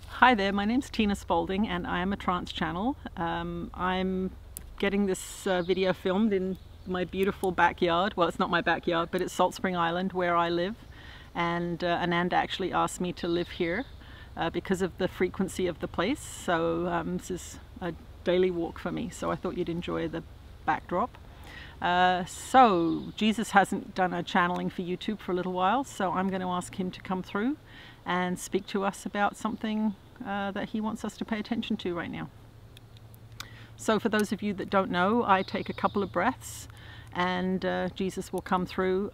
Hi there, my name's Tina Spalding and I am a trance channel. I'm getting this video filmed in my beautiful backyard. Well, it's not my backyard, but it's Salt Spring Island where I live. And Ananda actually asked me to live here because of the frequency of the place. So this is a daily walk for me, so I thought you'd enjoy the backdrop. So Jesus hasn't done a channeling for YouTube for a little while, so I'm going to ask him to come through and speak to us about something that he wants us to pay attention to right now. So for those of you that don't know, I take a couple of breaths and Jesus will come through.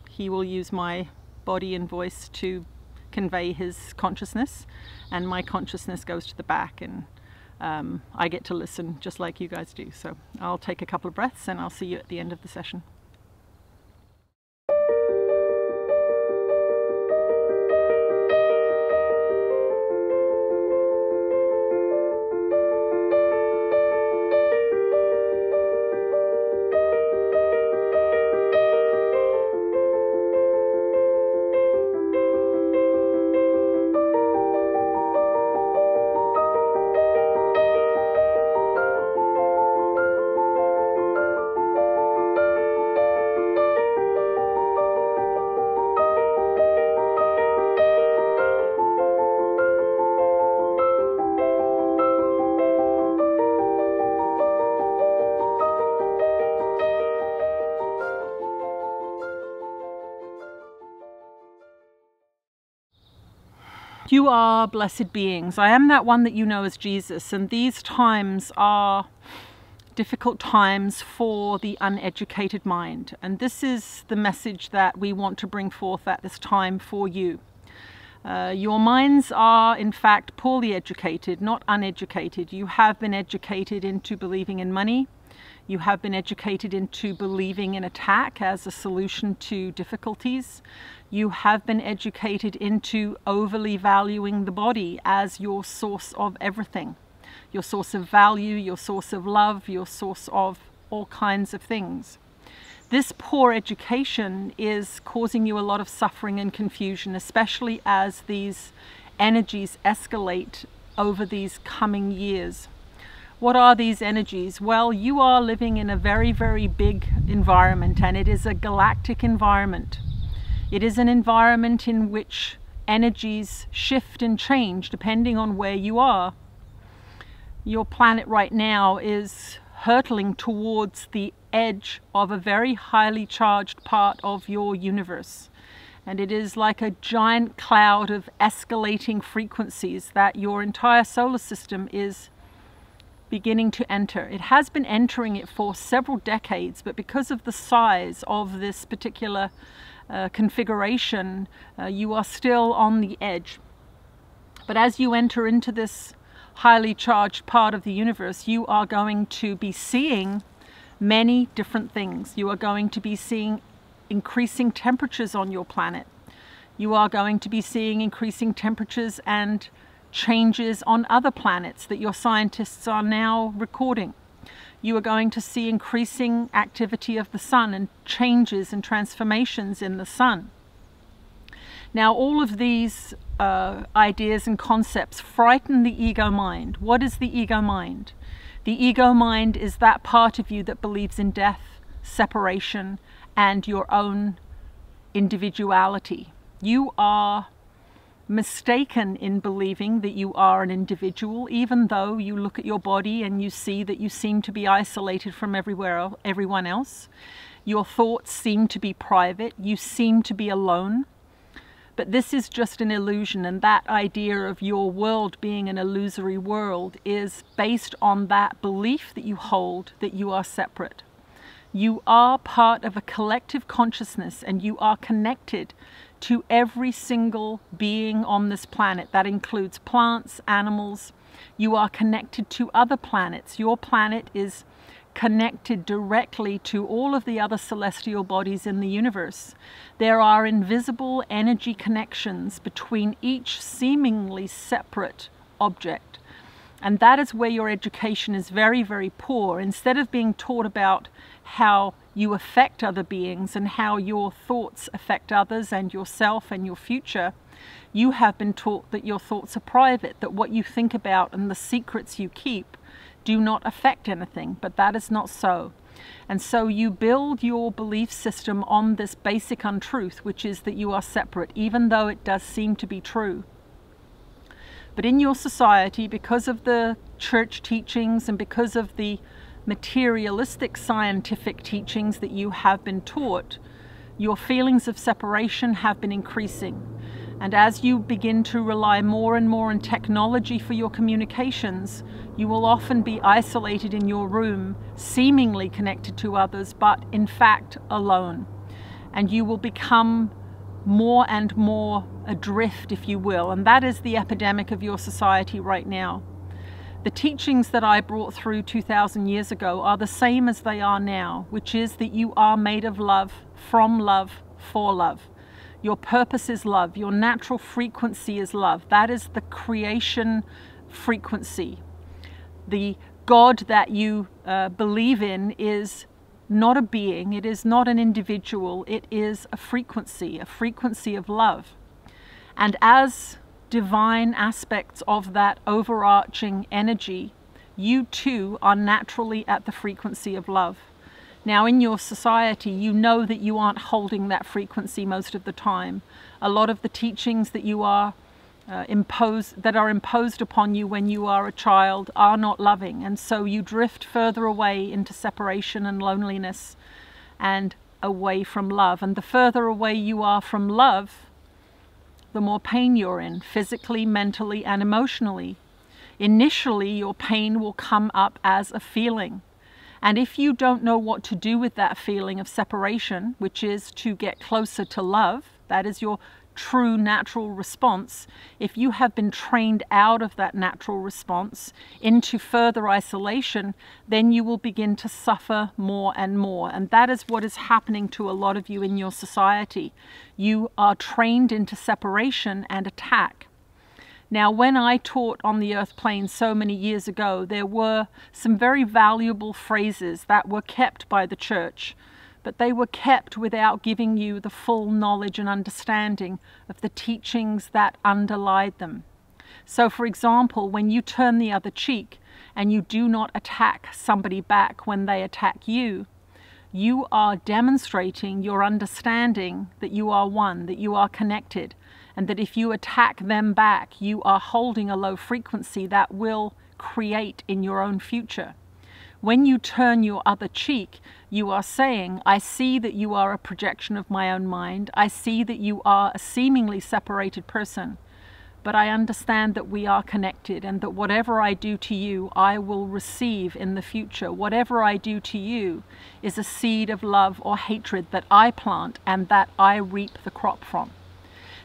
He will use my body and voice to convey his consciousness, and my consciousness goes to the back, and I get to listen just like you guys do. So I'll take a couple of breaths and I'll see you at the end of the session. You are blessed beings. I am that one that you know as Jesus, and these times are difficult times for the uneducated mind. And this is the message that we want to bring forth at this time for you. Your minds are in fact poorly educated, not uneducated. You have been educated into believing in money. You have been educated into believing in attack as a solution to difficulties. You have been educated into overly valuing the body as your source of everything. Your source of value, your source of love, your source of all kinds of things. This poor education is causing you a lot of suffering and confusion, especially as these energies escalate over these coming years. What are these energies? Well, you are living in a very, very big environment, and it is a galactic environment. It is an environment in which energies shift and change depending on where you are. Your planet right now is hurtling towards the edge of a very highly charged part of your universe. And it is like a giant cloud of escalating frequencies that your entire solar system is beginning to enter. It has been entering it for several decades, but because of the size of this particular configuration, you are still on the edge. But as you enter into this highly charged part of the universe, you are going to be seeing many different things. You are going to be seeing increasing temperatures on your planet. You are going to be seeing increasing temperatures and changes on other planets that your scientists are now recording. You are going to see increasing activity of the sun and changes and transformations in the sun. Now, all of these ideas and concepts frighten the ego mind. What is the ego mind? The ego mind is that part of you that believes in death, separation, and your own individuality. You are mistaken in believing that you are an individual, even though you look at your body and you see that you seem to be isolated from everyone else. Your thoughts seem to be private. You seem to be alone. But this is just an illusion, and that idea of your world being an illusory world is based on that belief that you hold that you are separate. You are part of a collective consciousness, and you are connected to every single being on this planet. That includes plants, animals. You are connected to other planets. Your planet is connected directly to all of the other celestial bodies in the universe. There are invisible energy connections between each seemingly separate object. And that is where your education is very, very poor. Instead of being taught about how you affect other beings and how your thoughts affect others and yourself and your future, You have been taught that your thoughts are private, that what you think about and the secrets you keep do not affect anything, but that is not so. And so you build your belief system on this basic untruth, which is that you are separate, even though it does seem to be true. But in your society, because of the church teachings and because of the materialistic scientific teachings that you have been taught, your feelings of separation have been increasing. And as you begin to rely more and more on technology for your communications, you will often be isolated in your room, seemingly connected to others, but in fact alone. And you will become more and more adrift, if you will. And that is the epidemic of your society right now. The teachings that I brought through 2,000 years ago are the same as they are now, which is that you are made of love, from love, for love. Your purpose is love. Your natural frequency is love. That is the creation frequency. The God that you believe in is not a being. It is not an individual. It is a frequency of love. And as divine aspects of that overarching energy, you too are naturally at the frequency of love. Now in your society, you know that you aren't holding that frequency most of the time. A lot of the teachings that you are imposed upon you when you are a child are not loving, and so you drift further away into separation and loneliness and away from love. And the further away you are from love, the more pain you're in, physically, mentally, and emotionally. Initially, your pain will come up as a feeling. And if you don't know what to do with that feeling of separation, which is to get closer to love, that is your true natural response. If you have been trained out of that natural response into further isolation, then you will begin to suffer more and more. And that is what is happening to a lot of you in your society. You are trained into separation and attack. Now, when I taught on the earth plane so many years ago, there were some very valuable phrases that were kept by the church, but they were kept without giving you the full knowledge and understanding of the teachings that underlied them. So, for example, when you turn the other cheek and you do not attack somebody back when they attack you, you are demonstrating your understanding that you are one, that you are connected, and that if you attack them back, you are holding a low frequency that will create in your own future. When you turn your other cheek, you are saying, I see that you are a projection of my own mind. I see that you are a seemingly separated person, but I understand that we are connected and that whatever I do to you, I will receive in the future. Whatever I do to you is a seed of love or hatred that I plant and that I reap the crop from.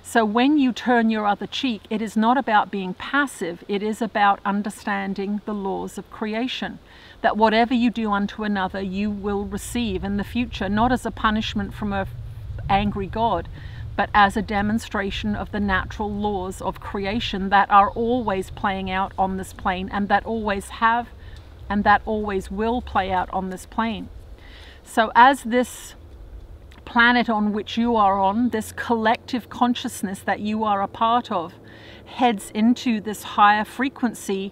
So when you turn your other cheek, it is not about being passive, it is about understanding the laws of creation. That whatever you do unto another, you will receive in the future, not as a punishment from an angry God, but as a demonstration of the natural laws of creation that are always playing out on this plane, and that always have, and that always will play out on this plane. So as this planet on which you are on, this collective consciousness that you are a part of, heads into this higher frequency,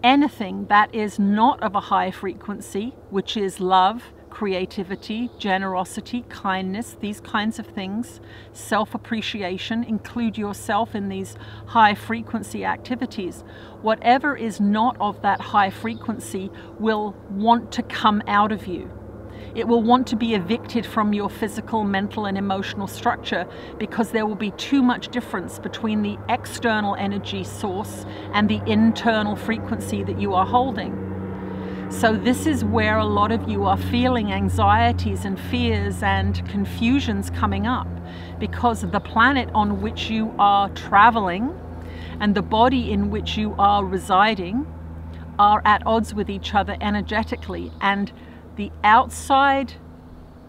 anything that is not of a high frequency, which is love, creativity, generosity, kindness, these kinds of things, self-appreciation, include yourself in these high frequency activities. Whatever is not of that high frequency will want to come out of you. It will want to be evicted from your physical, mental, and emotional structure, because there will be too much difference between the external energy source and the internal frequency that you are holding. So this is where a lot of you are feeling anxieties and fears and confusions coming up, because the planet on which you are traveling and the body in which you are residing are at odds with each other energetically, and the outside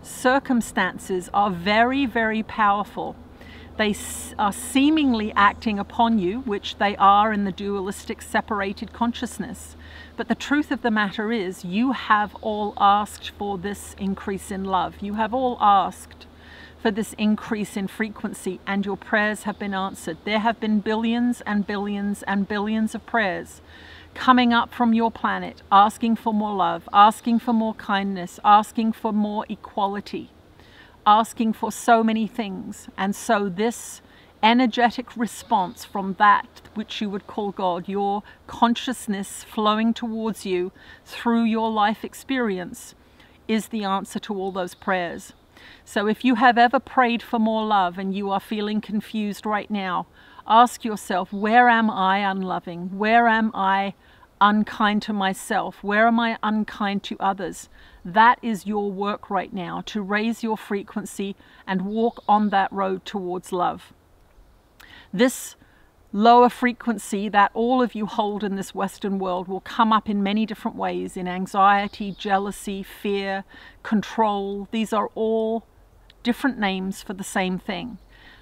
circumstances are very, very powerful. They are seemingly acting upon you, which they are in the dualistic separated consciousness. But the truth of the matter is, you have all asked for this increase in love. You have all asked for this increase in frequency, and your prayers have been answered. There have been billions and billions and billions of prayers coming up from your planet, asking for more love, asking for more kindness, asking for more equality, asking for so many things. And so this energetic response from that which you would call God, your consciousness flowing towards you through your life experience, is the answer to all those prayers. So if you have ever prayed for more love and you are feeling confused right now, ask yourself, where am I unloving? Where am I unkind to myself? Where am I unkind to others? That is your work right now, to raise your frequency and walk on that road towards love. This lower frequency that all of you hold in this Western world will come up in many different ways, in anxiety, jealousy, fear, control. These are all different names for the same thing.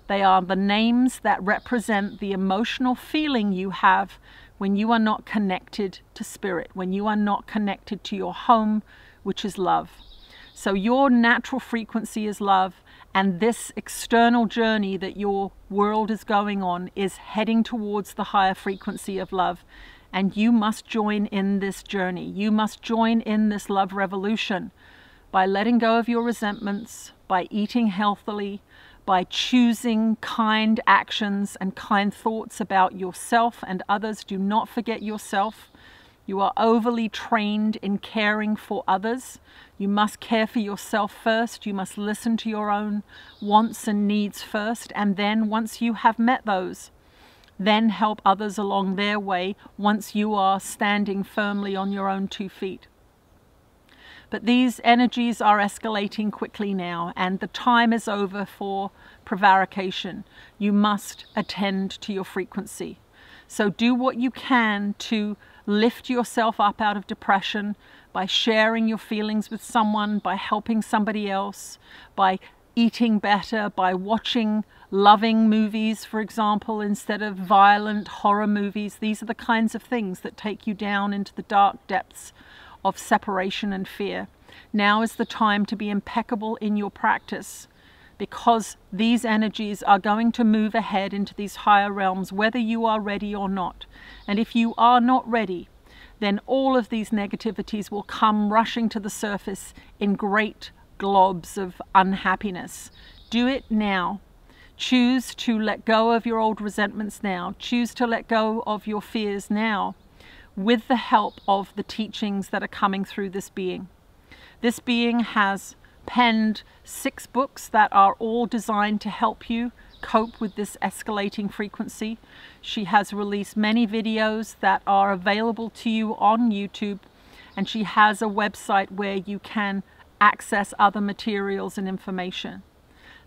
They are the names that represent the emotional feeling you have when you are not connected to spirit, when you are not connected to your home, which is love. So your natural frequency is love, and this external journey that your world is going on is heading towards the higher frequency of love. And you must join in this journey. You must join in this love revolution by letting go of your resentments, by eating healthily, by choosing kind actions and kind thoughts about yourself and others. Do not forget yourself. You are overly trained in caring for others. You must care for yourself first. You must listen to your own wants and needs first. And then once you have met those, then help others along their way once you are standing firmly on your own 2 feet. But these energies are escalating quickly now, and the time is over for prevarication. You must attend to your frequency. So do what you can to lift yourself up out of depression by sharing your feelings with someone, by helping somebody else, by eating better, by watching loving movies, for example, instead of violent horror movies. These are the kinds of things that take you down into the dark depths of separation and fear. Now is the time to be impeccable in your practice, because these energies are going to move ahead into these higher realms, whether you are ready or not. And if you are not ready, then all of these negativities will come rushing to the surface in great globs of unhappiness. Do it now. Choose to let go of your old resentments now. Choose to let go of your fears now, with the help of the teachings that are coming through this being. This being has penned 6 books that are all designed to help you cope with this escalating frequency. She has released many videos that are available to you on YouTube, and she has a website where you can access other materials and information.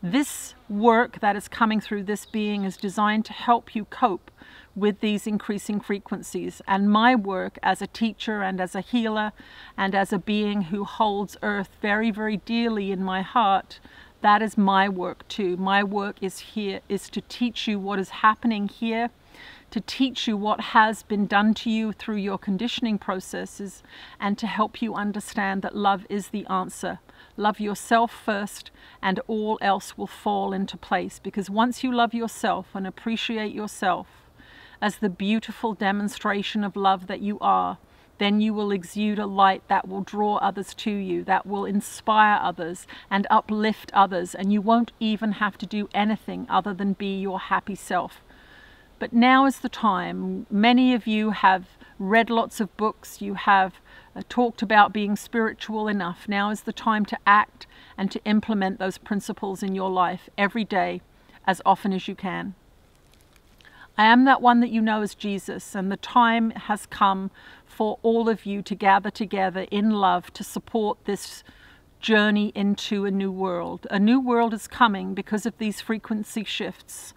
This work that is coming through this being is designed to help you cope with these increasing frequencies. And my work as a teacher and as a healer and as a being who holds Earth very, very dearly in my heart, that is my work too. My work is to teach you what is happening here, to teach you what has been done to you through your conditioning processes, and to help you understand that love is the answer. Love yourself first, and all else will fall into place. Because once you love yourself and appreciate yourself as the beautiful demonstration of love that you are, then you will exude a light that will draw others to you, that will inspire others and uplift others, and you won't even have to do anything other than be your happy self. But now is the time. Many of you have read lots of books, you have talked about being spiritual enough. Now is the time to act and to implement those principles in your life every day, as often as you can. I am that one that you know as Jesus, and the time has come for all of you to gather together in love to support this journey into a new world. A new world is coming because of these frequency shifts.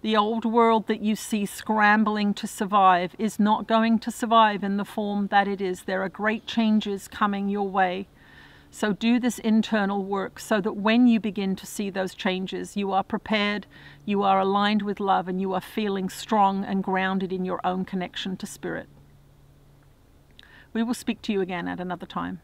The old world that you see scrambling to survive is not going to survive in the form that it is. There are great changes coming your way. So do this internal work so that when you begin to see those changes, you are prepared, you are aligned with love, and you are feeling strong and grounded in your own connection to spirit. We will speak to you again at another time.